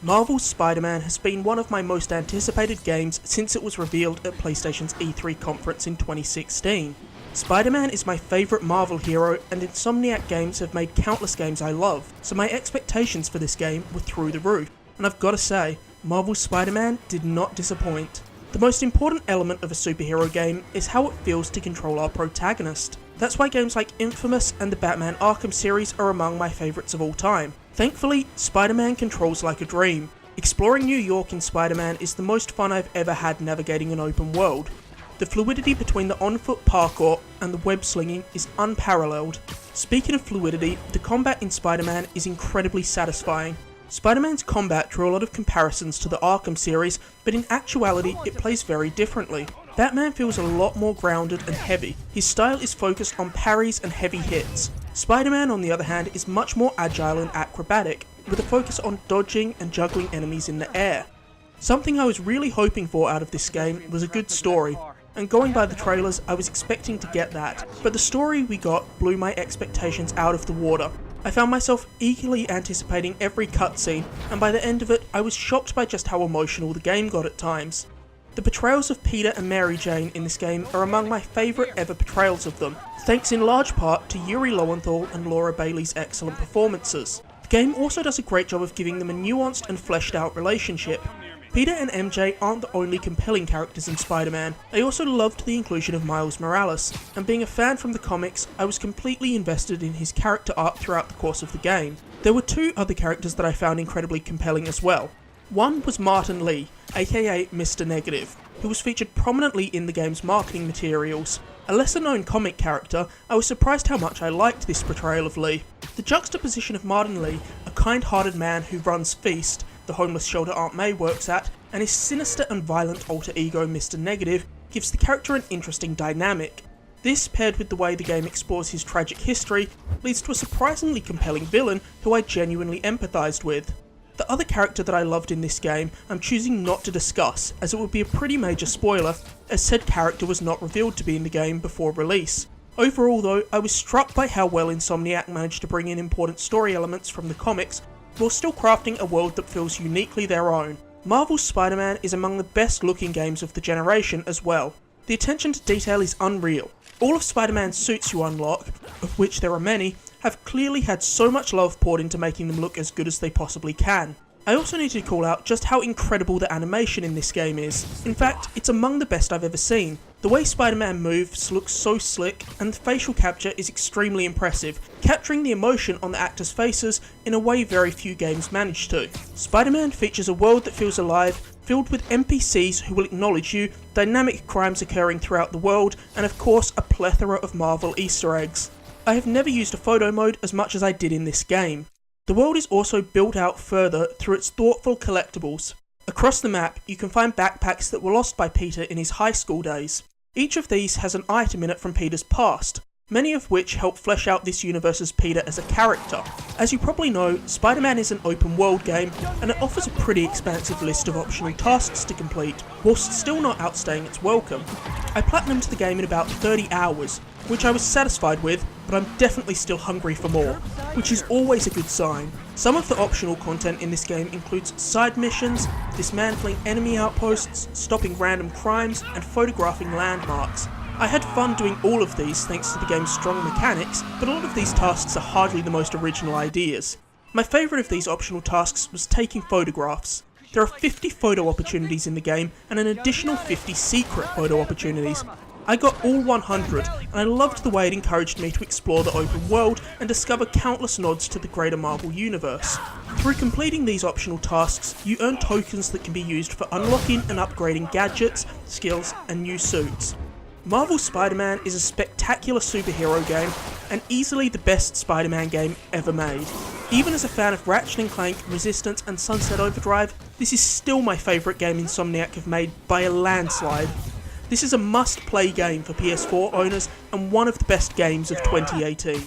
Marvel's Spider-Man has been one of my most anticipated games since it was revealed at PlayStation's E3 conference in 2016. Spider-Man is my favourite Marvel hero, and Insomniac Games have made countless games I love, so my expectations for this game were through the roof. And I've gotta say, Marvel's Spider-Man did not disappoint. The most important element of a superhero game is how it feels to control our protagonist. That's why games like Infamous and the Batman Arkham series are among my favourites of all time. Thankfully, Spider-Man controls like a dream. Exploring New York in Spider-Man is the most fun I've ever had navigating an open world. The fluidity between the on-foot parkour and the web slinging is unparalleled. Speaking of fluidity, the combat in Spider-Man is incredibly satisfying. Spider-Man's combat drew a lot of comparisons to the Arkham series, but in actuality it plays very differently. Batman feels a lot more grounded and heavy. His style is focused on parries and heavy hits. Spider-Man, on the other hand, is much more agile and acrobatic, with a focus on dodging and juggling enemies in the air. Something I was really hoping for out of this game was a good story, and going by the trailers I was expecting to get that, but the story we got blew my expectations out of the water. I found myself eagerly anticipating every cutscene, and by the end of it I was shocked by just how emotional the game got at times. The portrayals of Peter and Mary Jane in this game are among my favourite ever portrayals of them, thanks in large part to Yuri Lowenthal and Laura Bailey's excellent performances. The game also does a great job of giving them a nuanced and fleshed out relationship. Peter and MJ aren't the only compelling characters in Spider-Man. I also loved the inclusion of Miles Morales, and being a fan from the comics, I was completely invested in his character arc throughout the course of the game. There were two other characters that I found incredibly compelling as well. One was Martin Lee, aka Mr. Negative, who was featured prominently in the game's marketing materials. A lesser known comic character, I was surprised how much I liked this portrayal of Lee. The juxtaposition of Martin Lee, a kind-hearted man who runs Feast, the homeless shelter Aunt May works at, and his sinister and violent alter ego Mr. Negative, gives the character an interesting dynamic. This, paired with the way the game explores his tragic history, leads to a surprisingly compelling villain who I genuinely empathised with. The other character that I loved in this game, I'm choosing not to discuss, as it would be a pretty major spoiler, as said character was not revealed to be in the game before release. Overall though, I was struck by how well Insomniac managed to bring in important story elements from the comics, while still crafting a world that feels uniquely their own. Marvel's Spider-Man is among the best looking games of the generation as well. The attention to detail is unreal. All of Spider-Man's suits you unlock, of which there are many, have clearly had so much love poured into making them look as good as they possibly can. I also need to call out just how incredible the animation in this game is. In fact, it's among the best I've ever seen. The way Spider-Man moves looks so slick, and the facial capture is extremely impressive, capturing the emotion on the actors' faces in a way very few games manage to. Spider-Man features a world that feels alive, filled with NPCs who will acknowledge you, dynamic crimes occurring throughout the world, and of course a plethora of Marvel Easter eggs. I have never used a photo mode as much as I did in this game. The world is also built out further through its thoughtful collectibles. Across the map, you can find backpacks that were lost by Peter in his high school days. Each of these has an item in it from Peter's past, many of which help flesh out this universe's Peter as a character. As you probably know, Spider-Man is an open world game, and it offers a pretty expansive list of optional tasks to complete, whilst still not outstaying its welcome. I platinumed the game in about 30 hours, which I was satisfied with, but I'm definitely still hungry for more, which is always a good sign. Some of the optional content in this game includes side missions, dismantling enemy outposts, stopping random crimes, and photographing landmarks. I had fun doing all of these thanks to the game's strong mechanics, but a lot of these tasks are hardly the most original ideas. My favourite of these optional tasks was taking photographs. There are 50 photo opportunities in the game, and an additional 50 secret photo opportunities. I got all 100, and I loved the way it encouraged me to explore the open world and discover countless nods to the greater Marvel universe. Through completing these optional tasks, you earn tokens that can be used for unlocking and upgrading gadgets, skills, and new suits. Marvel's Spider-Man is a spectacular superhero game, and easily the best Spider-Man game ever made. Even as a fan of Ratchet & Clank, Resistance, and Sunset Overdrive, this is still my favourite game Insomniac have made by a landslide. This is a must-play game for PS4 owners and one of the best games of 2018.